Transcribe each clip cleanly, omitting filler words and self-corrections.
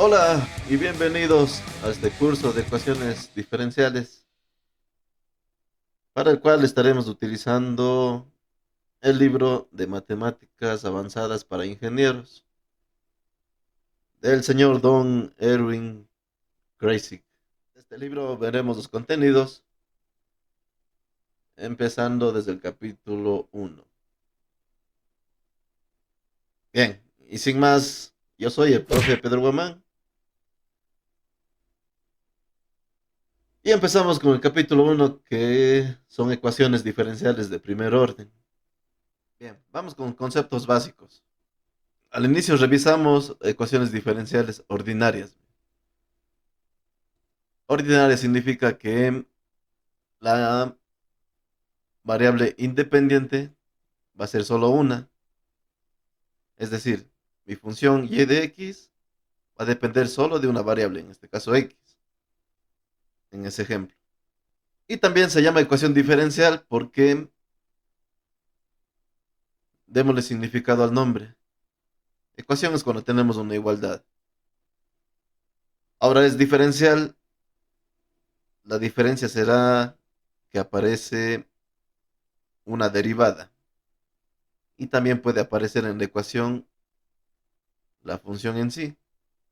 Hola y bienvenidos a este curso de ecuaciones diferenciales, para el cual estaremos utilizando el libro de matemáticas avanzadas para ingenieros del señor Don Erwin Kreyszig. De este libro veremos los contenidos, empezando desde el capítulo 1. Bien, y sin más, yo soy el profe Pedro Guamán y empezamos con el capítulo 1, que son ecuaciones diferenciales de primer orden. Bien, vamos con conceptos básicos. Al inicio revisamos ecuaciones diferenciales ordinarias. Ordinaria significa que la variable independiente va a ser solo una. Es decir, mi función y de x va a depender solo de una variable, en este caso x, en ese ejemplo. Y también se llama ecuación diferencial porque démosle significado al nombre. Ecuación es cuando tenemos una igualdad. Ahora es diferencial. La diferencia será que aparece una derivada. Y también puede aparecer en la ecuación la función en sí,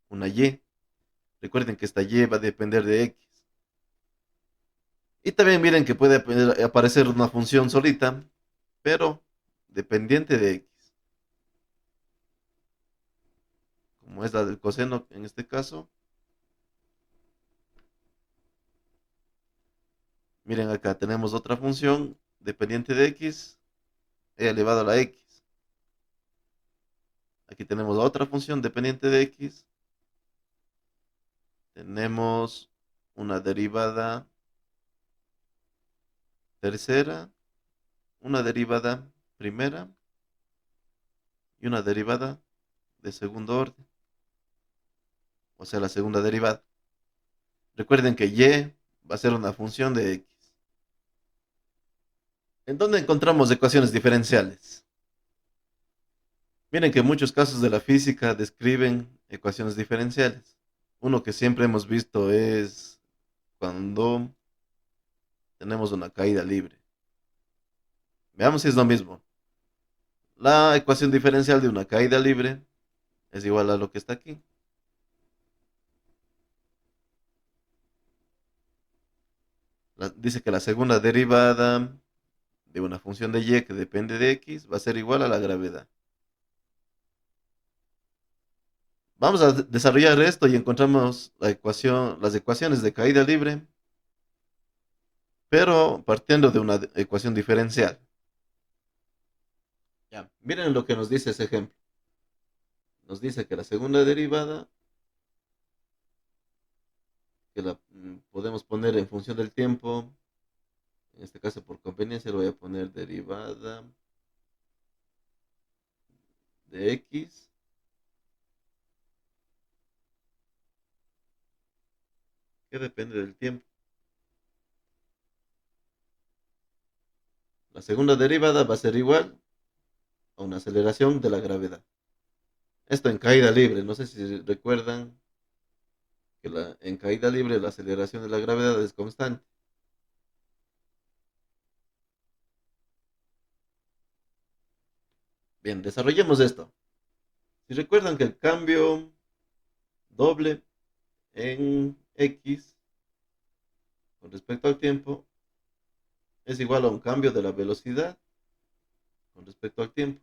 una y. Recuerden que esta y va a depender de x. Y también miren que puede aparecer una función solita, pero dependiente de x, como es la del coseno en este caso. Miren acá tenemos otra función dependiente de x, e elevado a la x. Aquí tenemos otra función dependiente de x. Tenemos una derivada tercera, una derivada primera y una derivada de segundo orden, o sea, la segunda derivada. Recuerden que y va a ser una función de x. ¿En dónde encontramos ecuaciones diferenciales? Miren que muchos casos de la física describen ecuaciones diferenciales. Uno que siempre hemos visto es cuando tenemos una caída libre. Veamos si es lo mismo. La ecuación diferencial de una caída libre es igual a lo que está aquí. Dice que la segunda derivada de una función de y que depende de x va a ser igual a la gravedad. Vamos a desarrollar esto y encontramos las ecuaciones de caída libre, pero partiendo de una ecuación diferencial. Ya, miren lo que nos dice ese ejemplo. Nos dice que la segunda derivada, que la podemos poner en función del tiempo, en este caso por conveniencia lo voy a poner derivada de x, que depende del tiempo. La segunda derivada va a ser igual a una aceleración de la gravedad. Esto en caída libre, no sé si recuerdan que en caída libre la aceleración de la gravedad es constante. Bien, desarrollemos esto. Si recuerdan que el cambio doble en x con respecto al tiempo es igual a un cambio de la velocidad con respecto al tiempo.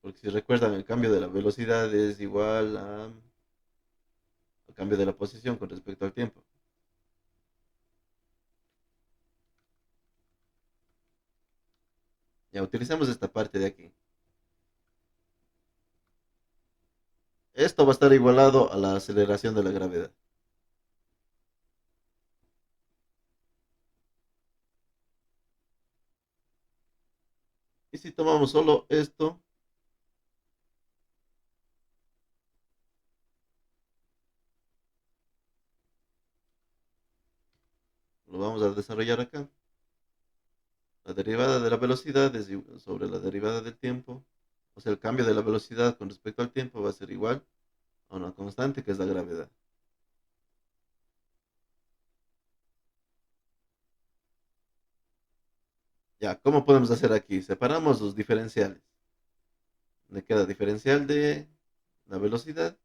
Porque si recuerdan, el cambio de la velocidad es igual al cambio de la posición con respecto al tiempo. Ya utilicemos esta parte de aquí. Esto va a estar igualado a la aceleración de la gravedad. Y si tomamos solo esto, lo vamos a desarrollar acá. La derivada de la velocidad es sobre la derivada del tiempo. O sea, el cambio de la velocidad con respecto al tiempo va a ser igual a una constante que es la gravedad. Ya, ¿cómo podemos hacer aquí? Separamos los diferenciales. Me queda diferencial de la velocidad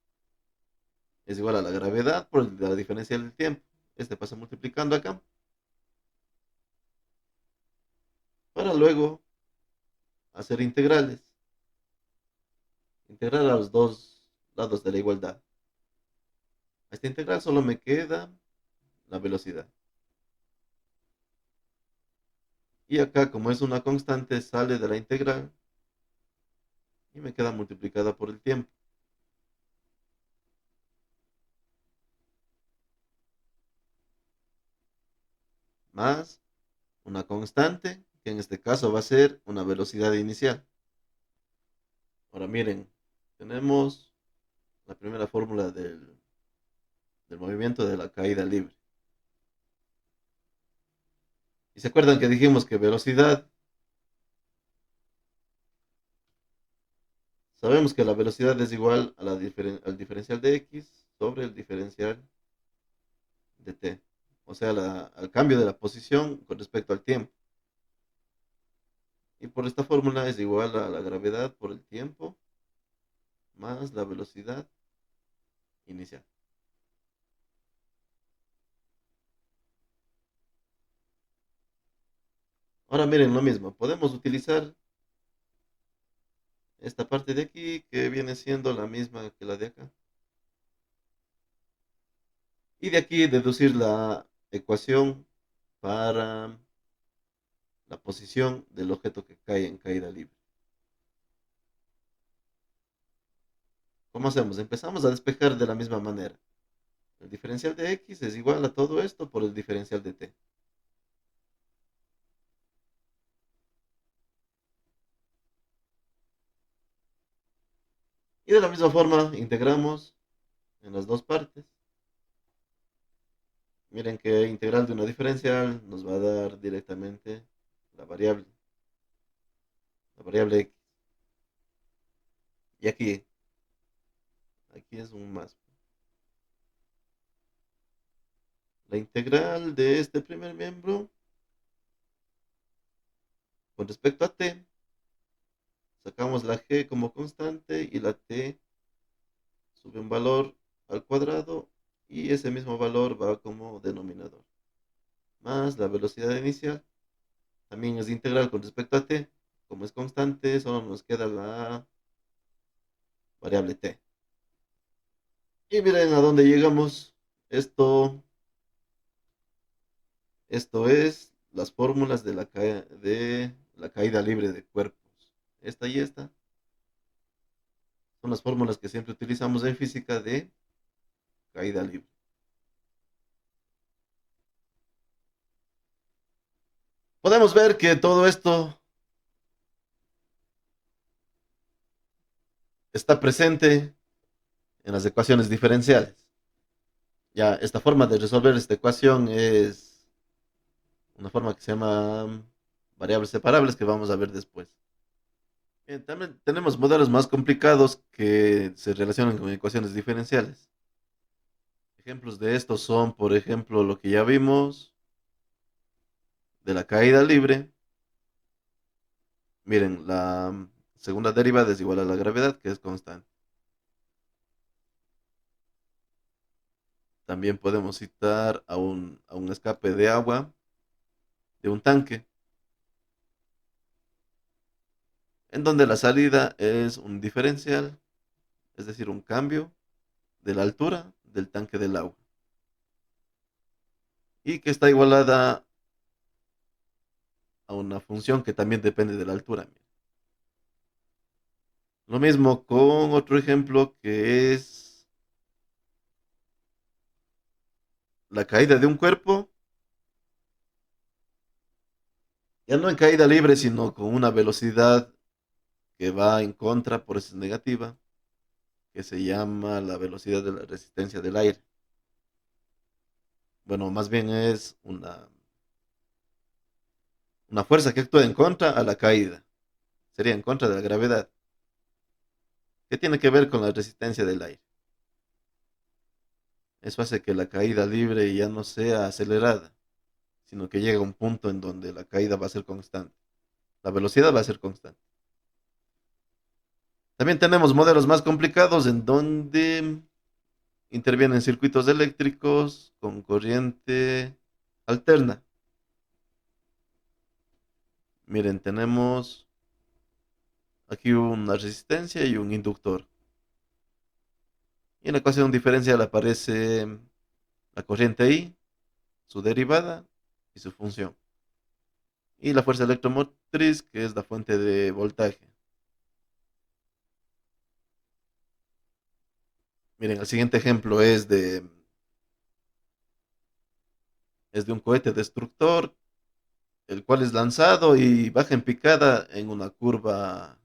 es igual a la gravedad por la diferencia del tiempo. Este pasa multiplicando acá para luego hacer integrales. Integrar a los dos lados de la igualdad. A esta integral solo me queda la velocidad. Y acá, como es una constante, sale de la integral y me queda multiplicada por el tiempo. Más una constante, que en este caso va a ser una velocidad inicial. Ahora miren, tenemos la primera fórmula del movimiento de la caída libre. Y se acuerdan que dijimos que velocidad, sabemos que la velocidad es igual a al diferencial de x sobre el diferencial de t. O sea, al cambio de la posición con respecto al tiempo. Y por esta fórmula es igual a la gravedad por el tiempo más la velocidad inicial. Ahora miren lo mismo, podemos utilizar esta parte de aquí que viene siendo la misma que la de acá. Y de aquí deducir la ecuación para la posición del objeto que cae en caída libre. ¿Cómo hacemos? Empezamos a despejar de la misma manera. El diferencial de x es igual a todo esto por el diferencial de t. Y de la misma forma integramos en las dos partes. Miren que integral de una diferencial nos va a dar directamente la variable x. Y aquí es un más. La integral de este primer miembro con respecto a t, sacamos la g como constante y la t sube un valor al cuadrado y ese mismo valor va como denominador. Más la velocidad inicial, también es integral con respecto a t, como es constante, solo nos queda la variable t. Y miren a dónde llegamos. Esto es las fórmulas de la caída libre de cuerpos. Esta y esta son las fórmulas que siempre utilizamos en física de caída libre. Podemos ver que todo esto está presente en las ecuaciones diferenciales. Ya, esta forma de resolver esta ecuación es una forma que se llama variables separables que vamos a ver después. Bien, también tenemos modelos más complicados que se relacionan con ecuaciones diferenciales. Ejemplos de estos son, por ejemplo, lo que ya vimos de la caída libre. Miren, la segunda derivada es igual a la gravedad, que es constante. También podemos citar a un escape de agua de un tanque, en donde la salida es un diferencial, es decir, un cambio de la altura del tanque del agua, y que está igualada a una función que también depende de la altura. Lo mismo con otro ejemplo que es la caída de un cuerpo, ya no en caída libre, sino con una velocidad que va en contra, por eso es negativa, que se llama la velocidad de la resistencia del aire. Bueno, más bien es una fuerza que actúa en contra a la caída. Sería en contra de la gravedad, que tiene que ver con la resistencia del aire. Eso hace que la caída libre ya no sea acelerada, sino que llega a un punto en donde la caída va a ser constante. La velocidad va a ser constante. También tenemos modelos más complicados en donde intervienen circuitos eléctricos con corriente alterna. Miren, tenemos aquí una resistencia y un inductor. Y en la ecuación diferencial aparece la corriente I, su derivada y su función. Y la fuerza electromotriz, que es la fuente de voltaje. Miren, el siguiente ejemplo es de un cohete destructor, el cual es lanzado y baja en picada en una curva,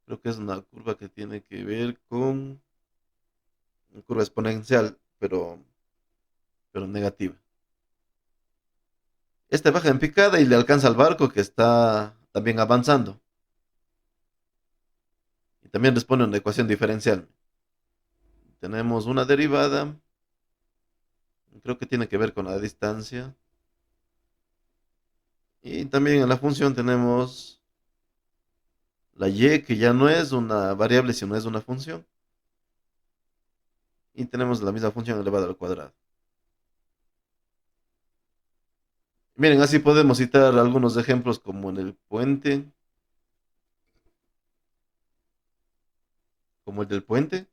creo que es una curva que tiene que ver con una curva exponencial, pero negativa. Este baja en picada y le alcanza al barco que está también avanzando. Y también responde una ecuación diferencial. Tenemos una derivada, creo que tiene que ver con la distancia. Y también en la función tenemos la y, que ya no es una variable, sino es una función. Y tenemos la misma función elevada al cuadrado. Miren, así podemos citar algunos ejemplos como en el puente, como el del puente,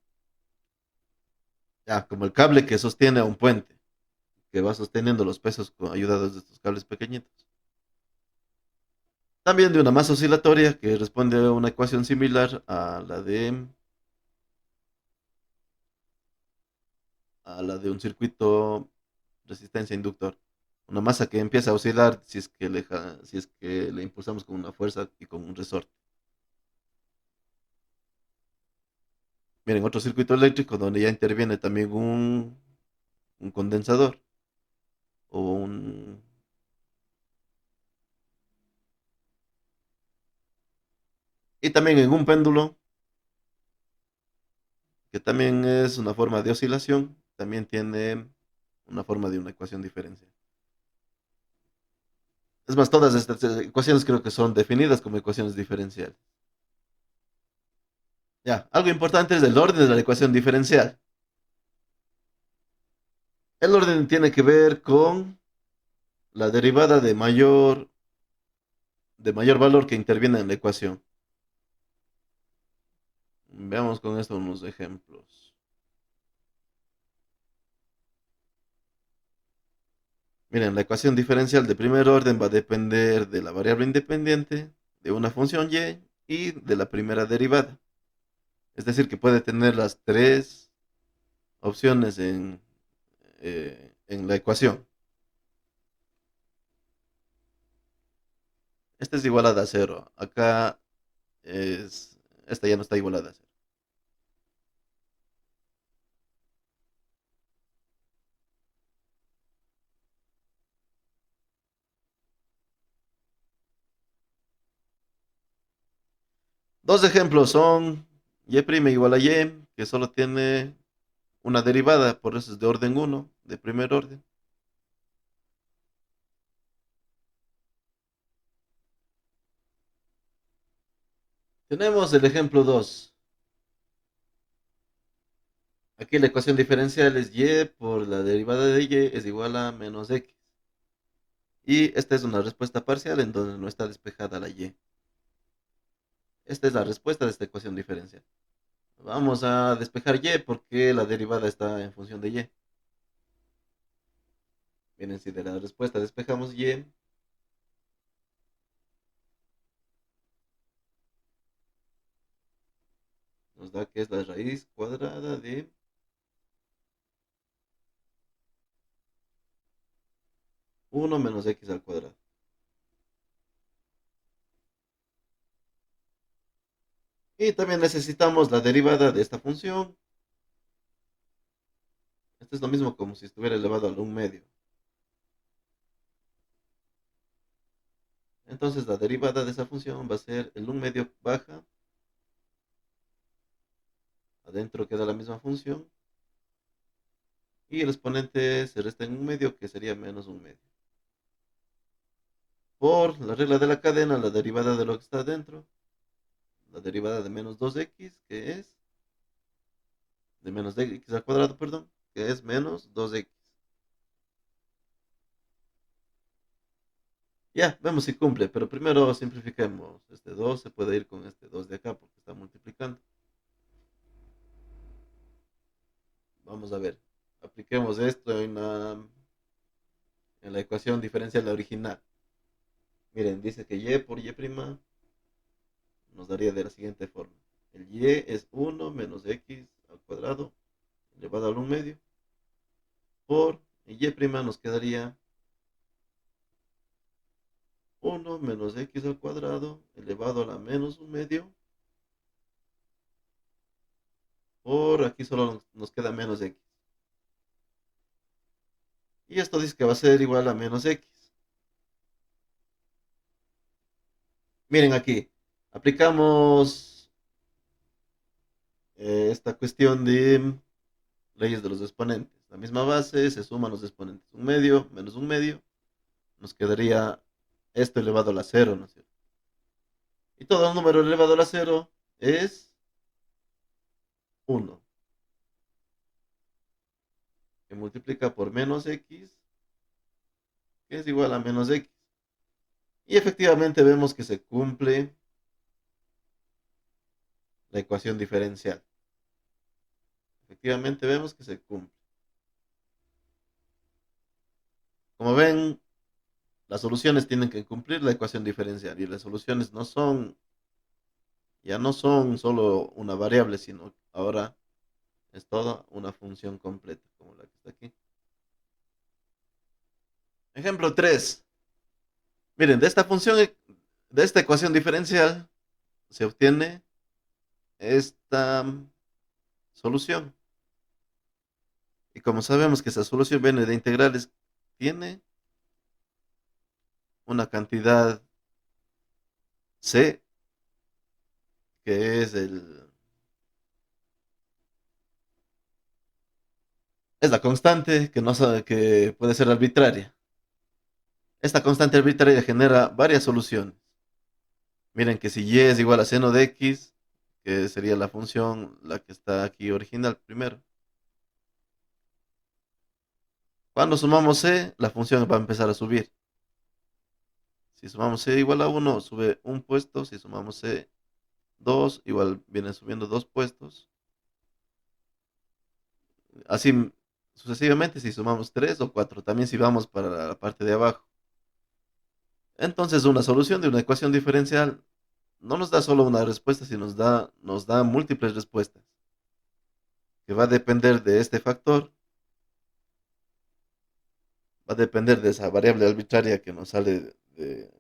como el cable que sostiene a un puente, que va sosteniendo los pesos con ayudados de estos cables pequeñitos. También de una masa oscilatoria que responde a una ecuación similar a la de un circuito resistencia inductor. Una masa que empieza a oscilar si es que le impulsamos con una fuerza y con un resorte. Miren, otro circuito eléctrico donde ya interviene también un condensador o un... Y también en un péndulo, que también es una forma de oscilación, también tiene una forma de una ecuación diferencial. Es más, todas estas ecuaciones creo que son definidas como ecuaciones diferenciales. Ya, algo importante es el orden de la ecuación diferencial. El orden tiene que ver con la derivada de mayor valor que interviene en la ecuación. Veamos con esto unos ejemplos. Miren, la ecuación diferencial de primer orden va a depender de la variable independiente, de una función y y de la primera derivada. Es decir, que puede tener las tres opciones en la ecuación. Esta es igualada a cero. Acá esta ya no está igualada a cero. Dos ejemplos son y' igual a y, que solo tiene una derivada, por eso es de orden uno, de primer orden. Tenemos el ejemplo 2. Aquí la ecuación diferencial es y por la derivada de y es igual a menos x. Y esta es una respuesta parcial en donde no está despejada la y. Esta es la respuesta de esta ecuación diferencial. Vamos a despejar y porque la derivada está en función de y. Miren, si de la respuesta despejamos y, nos da que es la raíz cuadrada de 1 menos x al cuadrado. Y también necesitamos la derivada de esta función. Esto es lo mismo como si estuviera elevado a un medio. Entonces la derivada de esa función va a ser el 1 medio baja. Adentro queda la misma función. Y el exponente se resta en un medio, que sería menos un medio. Por la regla de la cadena, la derivada de lo que está dentro, la derivada de menos 2x, que es de menos de x al cuadrado, perdón, que es menos 2x. Ya, vemos si cumple, pero primero simplifiquemos. Este 2 se puede ir con este 2 de acá porque está multiplicando. Vamos a ver. Apliquemos esto en la ecuación diferencial original. Miren, dice que y por y' nos daría de la siguiente forma. El y es 1 menos x al cuadrado elevado al 1 medio por y' nos quedaría 1 menos x al cuadrado elevado a la menos 1 medio por aquí solo nos queda menos x. Y esto dice que va a ser igual a menos x. Miren aquí, aplicamos esta cuestión de leyes de los exponentes. La misma base, se suman los exponentes. Un medio menos un medio, nos quedaría esto elevado a la cero, ¿no es cierto? Y todo número elevado a la cero es uno, que multiplica por menos x, que es igual a menos x. Y efectivamente vemos que se cumple la ecuación diferencial. Efectivamente vemos que se cumple. Como ven, las soluciones tienen que cumplir la ecuación diferencial y las soluciones ya no son solo una variable, sino ahora es toda una función completa, como la que está aquí. Ejemplo 3. Miren, de esta ecuación diferencial se obtiene esta solución. Y como sabemos que esa solución viene de integrales, tiene una cantidad c, que es la constante que, no, que puede ser arbitraria. Esta constante arbitraria genera varias soluciones. Miren que si y es igual a seno de x, que sería la función, la que está aquí original primero. Cuando sumamos c, la función va a empezar a subir. Si sumamos c igual a 1, sube un puesto. Si sumamos c 2, igual viene subiendo dos puestos. Así sucesivamente, si sumamos 3 o 4, también si vamos para la parte de abajo. Entonces, una solución de una ecuación diferencial no nos da solo una respuesta, sino nos da múltiples respuestas, que va a depender de este factor, va a depender de esa variable arbitraria que nos sale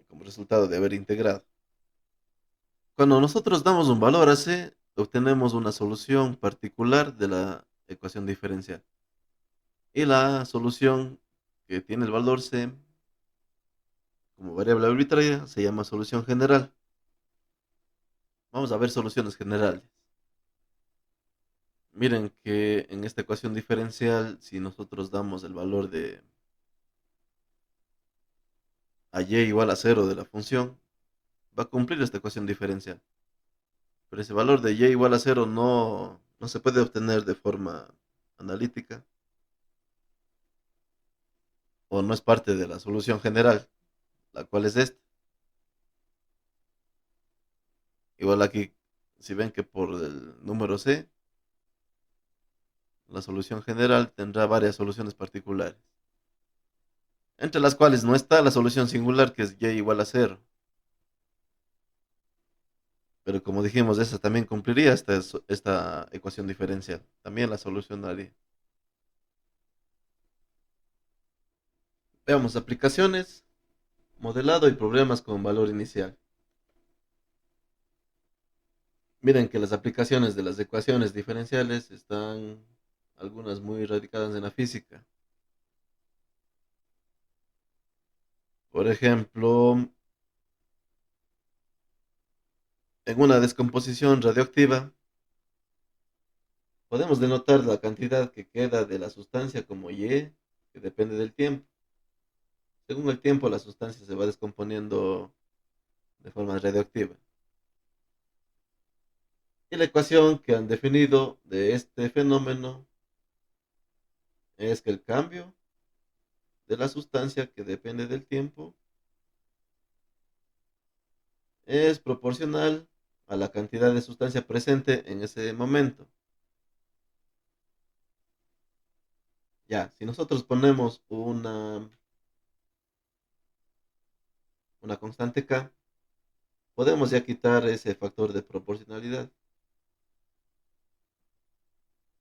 como resultado de haber integrado. Cuando nosotros damos un valor a c, obtenemos una solución particular de la ecuación diferencial. Y la solución que tiene el valor c como variable arbitraria se llama solución general. Vamos a ver soluciones generales. Miren que en esta ecuación diferencial, si nosotros damos el valor de a y igual a cero de la función, va a cumplir esta ecuación diferencial. Pero ese valor de y igual a cero no se puede obtener de forma analítica o no es parte de la solución general, la cual es esta. Igual aquí, si ven que por el número c, la solución general tendrá varias soluciones particulares, entre las cuales no está la solución singular, que es y igual a cero. Pero como dijimos, esa también cumpliría esta ecuación diferencial. También la solucionaría. Veamos aplicaciones, modelado y problemas con valor inicial. Miren que las aplicaciones de las ecuaciones diferenciales están algunas muy radicadas en la física. Por ejemplo, en una descomposición radioactiva, Podemos denotar la cantidad que queda de la sustancia como Y, que depende del tiempo. Según el tiempo, la sustancia se va descomponiendo de forma radioactiva. Y la ecuación que han definido de este fenómeno es que el cambio de la sustancia que depende del tiempo es proporcional a la cantidad de sustancia presente en ese momento. Ya, si nosotros ponemos una constante K, podemos ya quitar ese factor de proporcionalidad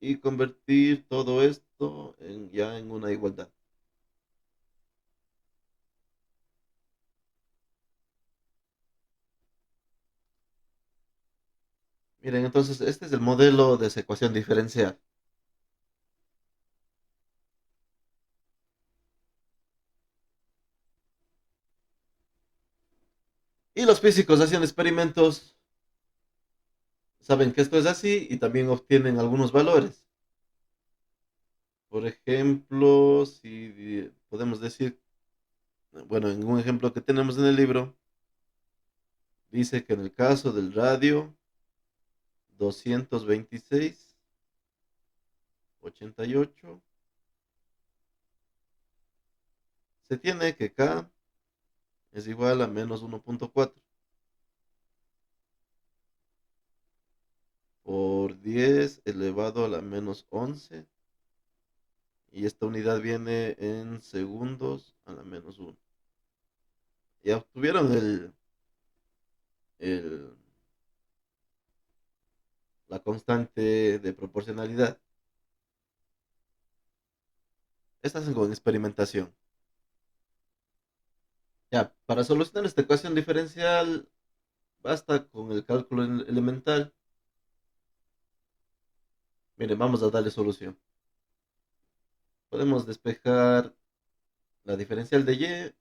y convertir todo esto ya en una igualdad. Miren, entonces este es el modelo de esa ecuación diferencial. Y los físicos hacían experimentos, saben que esto es así y también obtienen algunos valores. Por ejemplo, si podemos decir, bueno, en un ejemplo que tenemos en el libro, dice que en el caso del radio 226,88, se tiene que K es igual a menos 1,4 por 10 elevado a la menos 11, y esta unidad viene en segundos a la menos 1. Ya obtuvieron el- la constante de proporcionalidad. Esta es con experimentación. Ya, para solucionar esta ecuación diferencial, basta con el cálculo elemental. Miren, vamos a darle solución. Podemos despejar la diferencial de y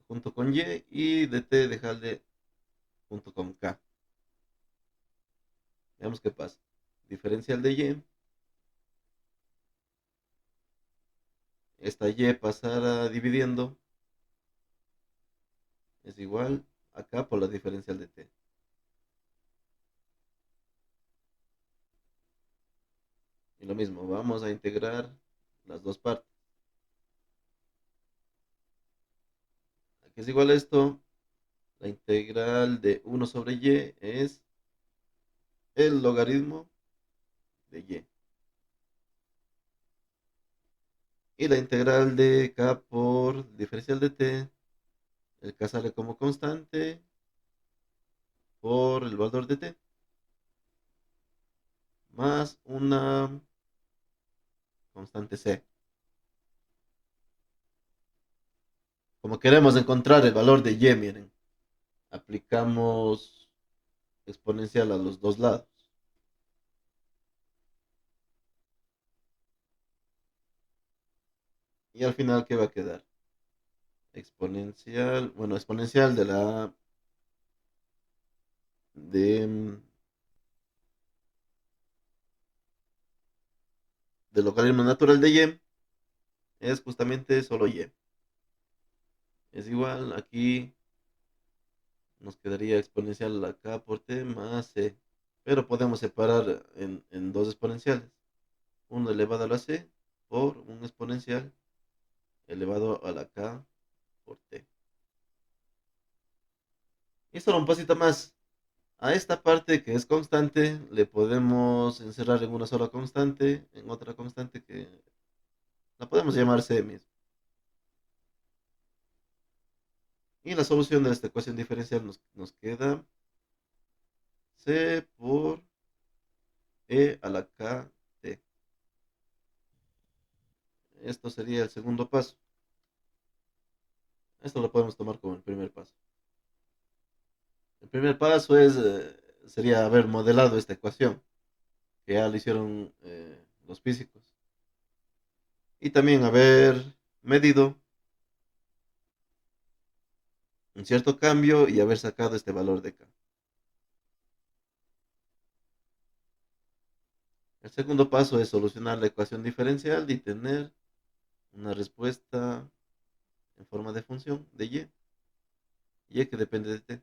junto con y de t dejarle junto con k. Veamos qué pasa. Diferencial de esta y pasará dividiendo, es igual a k por la diferencial de t. Y lo mismo, vamos a integrar las dos partes. Aquí es igual a esto. La integral de 1 sobre y es el logaritmo de y. Y la integral de k por diferencial de t, el k sale como constante por el valor de t, más una constante c. Como queremos encontrar el valor de y, miren, aplicamos exponencial a los dos lados. Y al final, ¿qué va a quedar? Exponencial, bueno, exponencial de, del logaritmo natural de y es justamente solo y. Es igual, aquí nos quedaría exponencial a k por t más c. Pero podemos separar en dos exponenciales. Uno elevado a la c por un exponencial elevado a la k por t. Y solo un pasito más. A esta parte que es constante le podemos encerrar en una sola constante, en otra constante que la podemos llamar c mismo. Y la solución de esta ecuación diferencial nos queda c por e a la k t. Esto sería el segundo paso. Esto lo podemos tomar como el primer paso. El primer paso sería haber modelado esta ecuación, que ya lo hicieron los físicos. Y también haber medido un cierto cambio y haber sacado este valor de k. El segundo paso es solucionar la ecuación diferencial y tener una respuesta en forma de función de y que depende de t.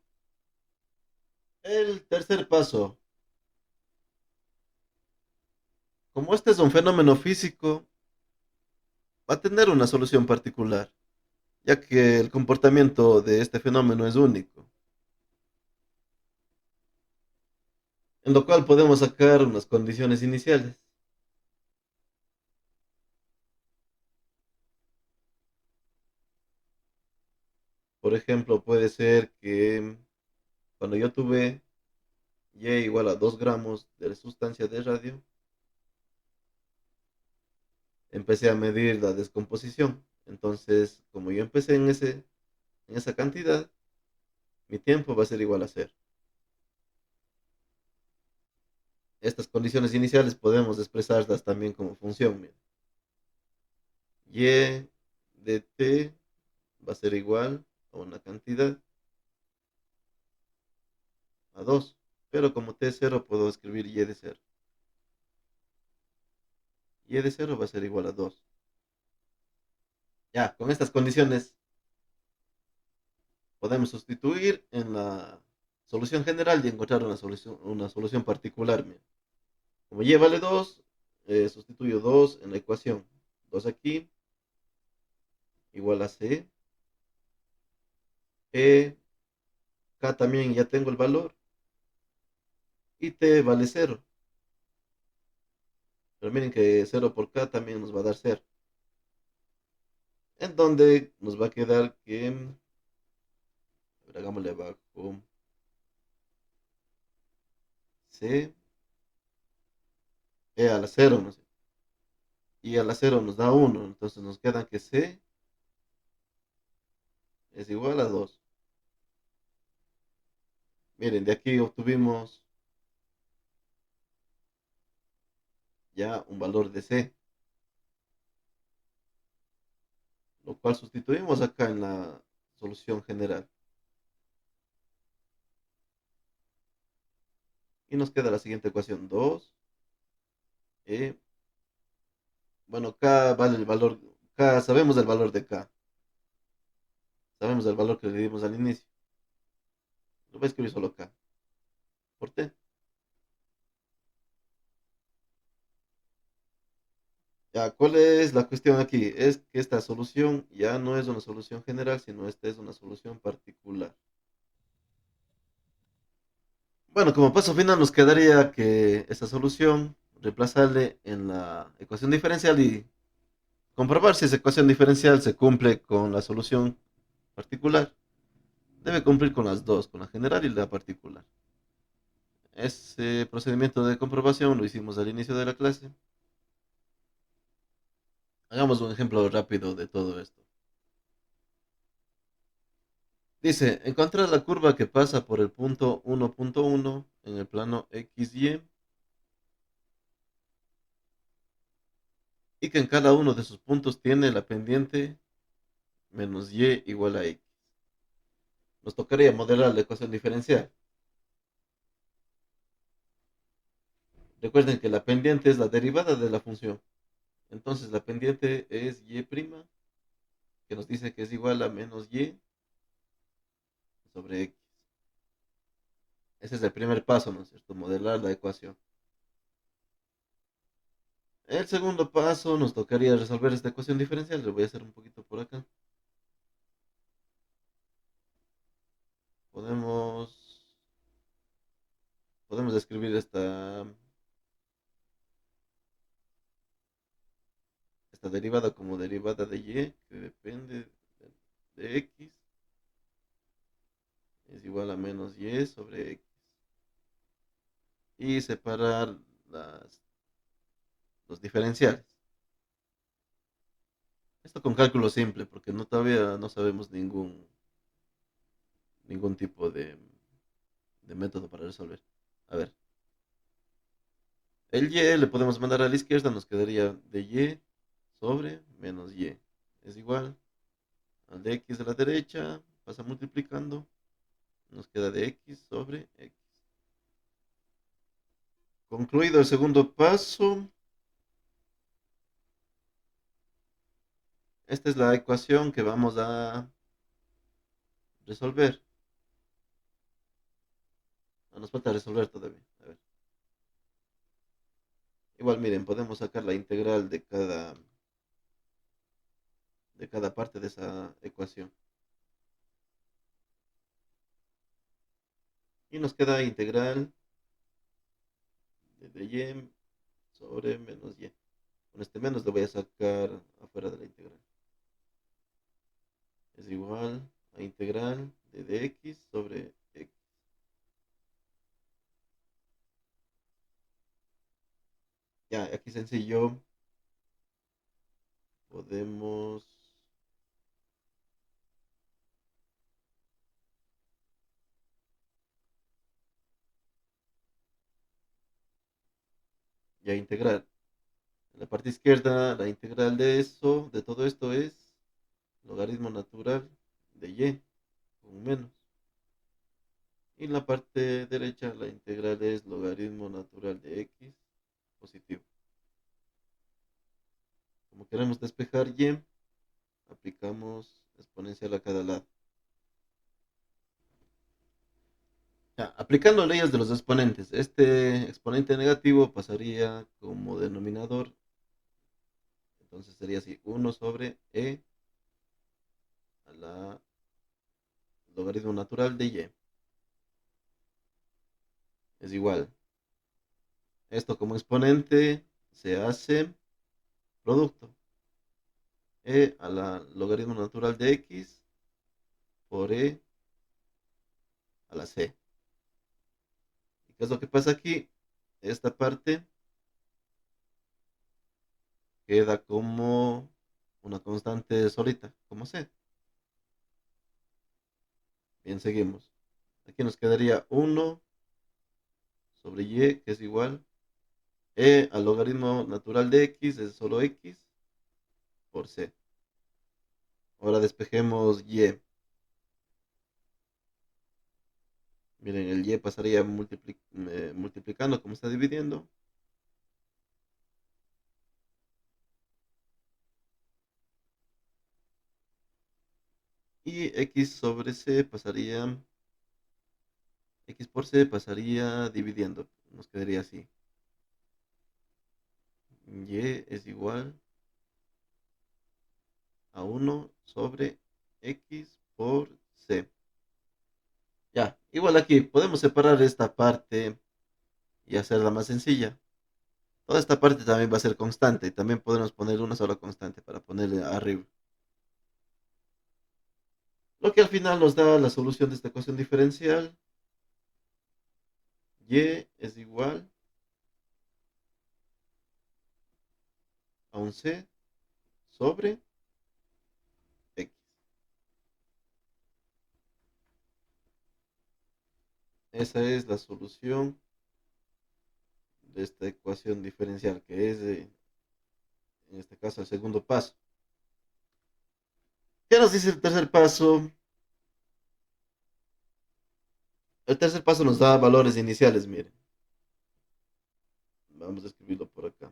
El tercer paso, como este es un fenómeno físico, va a tener una solución particular, ya que el comportamiento de este fenómeno es único, en lo cual podemos sacar unas condiciones iniciales. Por ejemplo, puede ser que cuando yo tuve Y igual a 2 gramos de sustancia de radio, empecé a medir la descomposición. Entonces, como yo empecé en esa cantidad, mi tiempo va a ser igual a cero. Estas condiciones iniciales podemos expresarlas también como función. Mira. Y de t va a ser igual a una cantidad a 2. Pero como t es cero, puedo escribir y de cero. Y de cero va a ser igual a 2. Ya, con estas condiciones podemos sustituir en la solución general y encontrar una solución particular. Mira. Como y vale 2, sustituyo 2 en la ecuación. 2 aquí igual a c. K también ya tengo el valor. Y t vale cero. Pero miren que cero por k también nos va a dar cero. En donde nos va a quedar que, a ver, hagámosle abajo, c a la cero, no sé. Y a la cero nos da uno. Entonces nos queda que c es igual a 2. Miren, de aquí obtuvimos ya un valor de c, lo cual sustituimos acá en la solución general. Y nos queda la siguiente ecuación, 2. Bueno, K vale el valor, K, sabemos el valor de K, sabemos el valor que le dimos al inicio. Lo voy a escribir solo K, por T. Ya, ¿cuál es la cuestión aquí? Es que esta solución ya no es una solución general, sino esta es una solución particular. Bueno, como paso final nos quedaría que esta solución reemplazarle en la ecuación diferencial y comprobar si esa ecuación diferencial se cumple con la solución particular. Debe cumplir con las dos, con la general y la particular. Ese procedimiento de comprobación lo hicimos al inicio de la clase. Hagamos un ejemplo rápido de todo esto. Dice, encontrar la curva que pasa por el punto 1.1 en el plano XY y que en cada uno de sus puntos tiene la pendiente menos Y igual a X. Nos tocaría modelar la ecuación diferencial. Recuerden que la pendiente es la derivada de la función. Entonces la pendiente es Y', que nos dice que es igual a menos Y sobre X. Ese es el primer paso, ¿no es cierto? Modelar la ecuación. El segundo paso nos tocaría resolver esta ecuación diferencial. Lo voy a hacer un poquito por acá. Podemos, podemos escribir esta derivada como derivada de y, que depende de x, es igual a menos y sobre x. Y separar los diferenciales. Esto con cálculo simple, porque todavía no sabemos ningún tipo de método para resolver. A ver, el y le podemos mandar a la izquierda, nos quedaría de y sobre menos y. Es igual al de x de la derecha, pasa multiplicando, nos queda de x sobre x. Concluido el segundo paso, esta es la ecuación que vamos a resolver. No, nos falta resolver todavía. A ver. Igual, miren, podemos sacar la integral de cada parte de esa ecuación. Y nos queda integral de y sobre menos y. Con este menos lo voy a sacar afuera de la integral. Es igual a integral de dx sobre x. Ya, aquí sencillo podemos ya integrar. En la parte izquierda, la integral de eso, de todo esto es logaritmo natural de y con menos. Y en la parte derecha, la integral es logaritmo natural de x positivo. Como queremos despejar y, aplicamos exponencial a cada lado. Ya, aplicando leyes de los exponentes, este exponente negativo pasaría como denominador, entonces sería así, 1 sobre a la logaritmo natural de y. Es igual. Esto como exponente se hace producto. A la logaritmo natural de x por a la c. ¿Y qué es lo que pasa aquí? Esta parte queda como una constante solita, como c. Bien, seguimos. Aquí nos quedaría 1 sobre y, que es igual al logaritmo natural de x, es solo x, por c. Ahora despejemos y. Miren, el y pasaría multiplicando como está dividiendo. Y x sobre c pasaría, x por c pasaría dividiendo. Nos quedaría así. Y es igual a 1 sobre x por c. Ya, igual aquí podemos separar esta parte y hacerla más sencilla. Toda esta parte también va a ser constante y también podemos poner una sola constante para ponerle arriba. Lo que al final nos da la solución de esta ecuación diferencial. Y es igual a un c sobre x. Esa es la solución de esta ecuación diferencial, que es, en este caso, el segundo paso. ¿Qué nos dice el tercer paso? El tercer paso nos da valores iniciales, miren. Vamos a escribirlo por acá.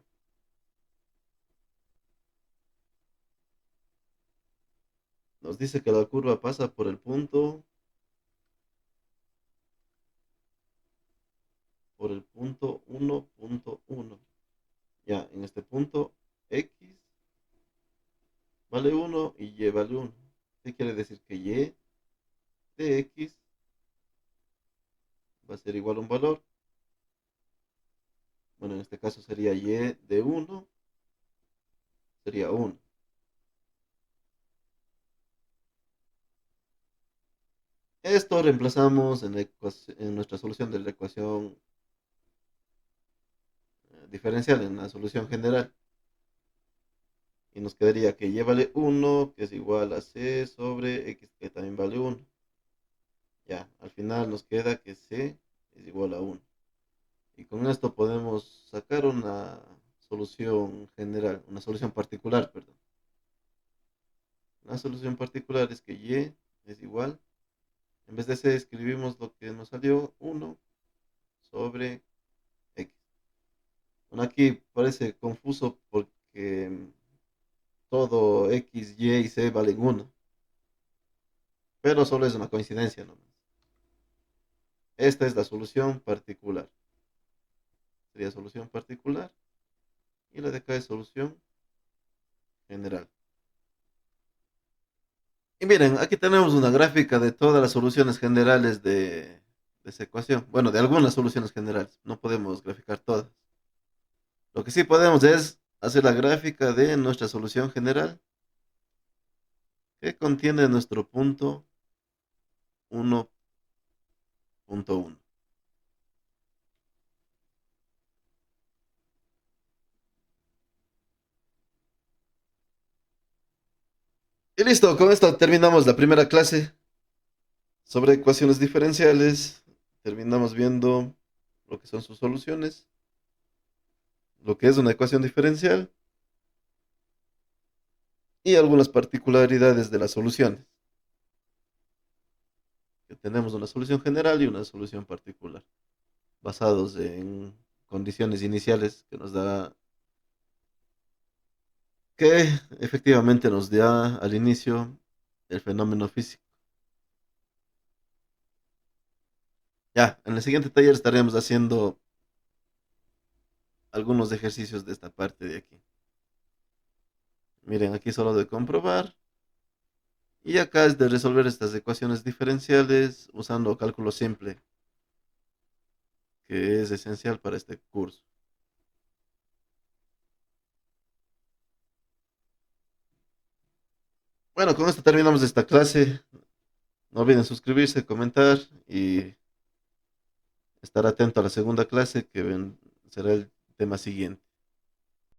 Nos dice que la curva pasa por el punto 1.1. Ya, en este punto x vale 1 y y vale 1. ¿Qué quiere decir? Que y de x va a ser igual a un valor. Bueno, en este caso sería y de 1, sería 1. Esto reemplazamos en nuestra solución de la ecuación diferencial, en la solución general. Y nos quedaría que y vale 1, que es igual a c sobre x, que también vale 1. Ya, al final nos queda que c es igual a 1. Y con esto podemos sacar una solución general, una solución particular, perdón. La solución particular es que y es igual, en vez de c escribimos lo que nos salió, 1 sobre x. Bueno, aquí parece confuso porque todo X, Y y Z valen uno, pero solo es una coincidencia nomás. Esta es la solución particular. Sería solución particular y la de acá es solución general. Y miren, aquí tenemos una gráfica de todas las soluciones generales de esa ecuación. Bueno, de algunas soluciones generales. No podemos graficar todas. Lo que sí podemos es hacer la gráfica de nuestra solución general que contiene nuestro punto 1.1. Y listo, con esto terminamos la primera clase sobre ecuaciones diferenciales. Terminamos viendo lo que son sus soluciones, lo que es una ecuación diferencial y algunas particularidades de las soluciones. Que tenemos una solución general y una solución particular, basados en condiciones iniciales que nos da, que efectivamente nos da al inicio el fenómeno físico. Ya, en el siguiente taller estaremos haciendo algunos ejercicios de esta parte de aquí. Miren, aquí solo de comprobar. Y acá es de resolver estas ecuaciones diferenciales usando cálculo simple, que es esencial para este curso. Bueno, con esto terminamos esta clase. No olviden suscribirse, comentar y estar atento a la segunda clase que será el tema siguiente.